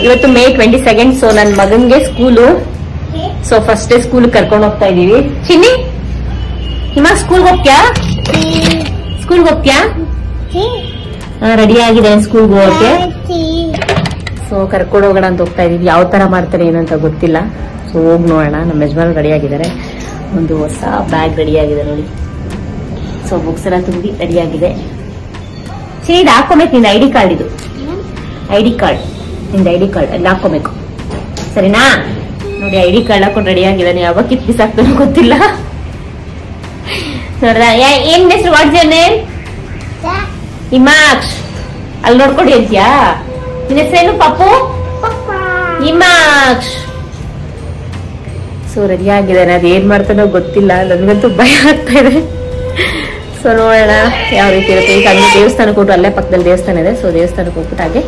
ಇವತ್ತು May 22. So ನನ್ನ ಮಗನ್ಗೆ school. So first day school ಕರ್ಕೊಂಡು ಹೋಗ್ತಾ ಇದೀವಿ. ಚಿನ್ನಿ ಹಿಮಾ ಸ್ಕೂಲ್ಗೆ ಹೋಗ್ತ್ಯಾ? ರೆಡಿ ಆಗಿದೆ ಸ್ಕೂಲ್ಗೆ ಹೋಗಕ್ಕೆ. ಸೊ ಕರ್ಕೊಂಡು ಹೋಗೋಣ ಅಂತ ಹೋಗ್ತಾ ಇದೀವಿ. ಯಾವ ತರ ಮಾಡ್ತಾರೆ ಏನಂತ ಗೊತ್ತಿಲ್ಲ. ಸೊ ಹೋಗಿ ನೋಡೋಣ. ನಮ್ಮ ಯಜಮಾನ್ ರೆಡಿ ಆಗಿದ್ದಾರೆ. ಒಂದು ಹೊಸ ಬ್ಯಾಗ್ ರೆಡಿ ಆಗಿದೆ ನೋಡಿ. ಸೊ ಬುಕ್ಸ್ ಎಲ್ಲ ತುಂಬಿ ರೆಡಿ ಆಗಿದೆ. ಸರಿ ಇದು ಹಾಕೋಬೇಕು. ನಿಂದ ID ಕಾರ್ಡ್, ಇದು ID ಕಾರ್ಡ್, ನಿಂದ ID ಕಾರ್ಡ್ ಅಲ್ಲಿ ಹಾಕೋಬೇಕು. ಸರಿನಾ? ನೋಡಿ ID ಕಾರ್ಡ್ ಹಾಕೊಂಡು ರೆಡಿ ಆಗಿದ್ದಾನೆ. ಯಾವಾಗ ಕಿತ್ ಬಿಸಾಕ್ತಾನೋ ಗೊತ್ತಿಲ್ಲ. ನೋಡ್ದ ಏನ್ ಹೆಸರು? What's your name? ಹಿಮಾಕ್ಷ್. ಅಲ್ಲಿ ನೋಡ್ಕೊಡಿ ಅಂತ್ಯಾ? ನಿನ್ನ ಹೆಸರೇನು? ಪಾಪು? ಹಿಮಾಕ್ಷ್. ಸೊ ರೆಡಿ ಆಗಿದ್ದಾನೆ. ಅದ್ ಏನ್ ಮಾಡ್ತಾನೋ ಗೊತ್ತಿಲ್ಲ. ನನ್ಗಂತೂ ಭಯ ಆಗ್ತಾ ಇದೆ. ಸೊ ನೋಡೋಣ ಯಾವ ರೀತಿ ಇರುತ್ತೆ. ಈಗ ಅಲ್ಲಿ ದೇವಸ್ಥಾನಕ್ಕೆ ಹೋಗ್ಬಿಟ್ಟು, ಅಲ್ಲೇ ಪಕ್ಕದಲ್ಲಿ ದೇವಸ್ಥಾನ ಇದೆ. ಸೊ ದೇವಸ್ಥಾನಕ್ಕೆ ಹೋಗ್ಬಿಟ್ಟು ಹಾಗೆ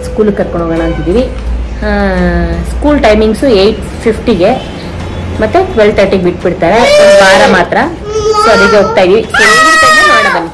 ಸ್ಕೂಲ್ ಕರ್ಕೊಂಡು ಹೋಗೋಣ ಅಂತಿದ್ದೀವಿ. ಸ್ಕೂಲ್ ಟೈಮಿಂಗ್ಸು 8:50ಗೆ ಮತ್ತೆ 12:30ಗೆ ಬಿಟ್ಬಿಡ್ತಾರೆ. ಒಂದು ವಾರ ಮಾತ್ರ. ಸೊ ಅದಕ್ಕೆ ಹೋಗ್ತಾ ಇದೀವಿ. ನೋಡ ಬನ್ನಿ.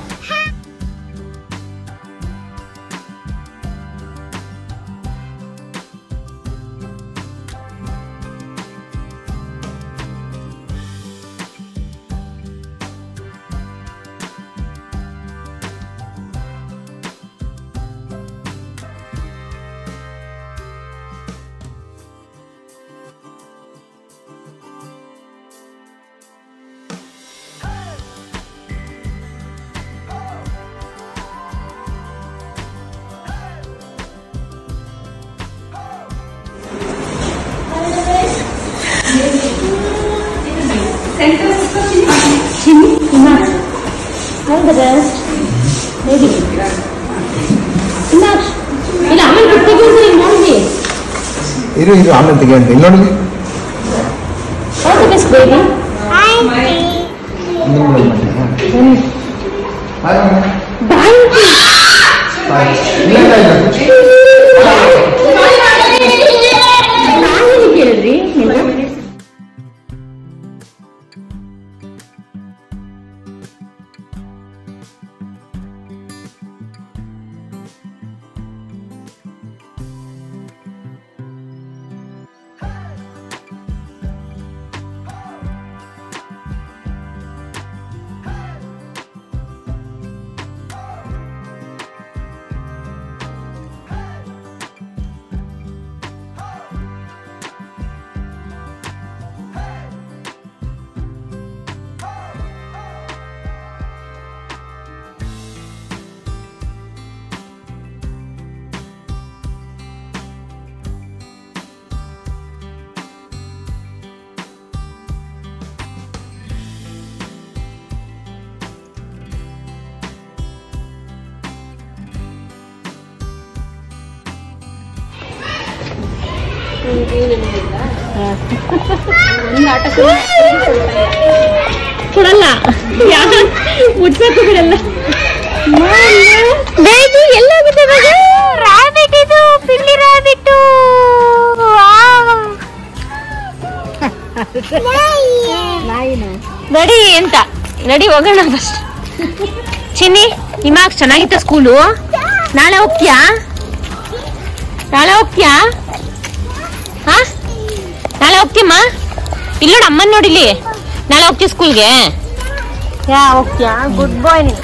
ಇರು ಆಮೇಲೆ ತೆಗಿಯಂತ ಇಲ್ಲಿ ನೋಡಿ. ಕೇಳಿದ್ರಿ? ಕೊಡಲ್ಲ, ಮುಟ್ಸಕ್ಕೂ ಬಿಡಲ್ಲ. ಎಲ್ಲೋಗಿದೆ ರಾಬಿಟ್? ಇದು ಪಿಲ್ಲಿ ರಾಬಿಟ್ಟು. ನಡಿ ಅಂತ ನಡಿ ಹೋಗೋಣ ಫಸ್ಟ್. ಚಿನ್ನಿ ಹಿಮಾಕ್ಷ್ ಚೆನ್ನಾಗಿತ್ತ ಸ್ಕೂಲು? ನಾಳೆ ಹೋಗ್ತೀಯಾ? ನಾಳೆ ಹೋಗ್ತೀಯಾ? ಹಾ ನಾಳೆ ಹೋಗ್ತೀಯಮ್ಮ? ಇಲ್ಲಿ ನೋಡಿ ಅಮ್ಮನ್ ನೋಡಿಲಿ. ನಾಳೆ ಹೋಗ್ತೀಯ ಸ್ಕೂಲ್ಗೆ? ಯಾ ಹೋಗ್ತೀಯಾ? ಗುಡ್ ಬಾಯ್ ನೀನು.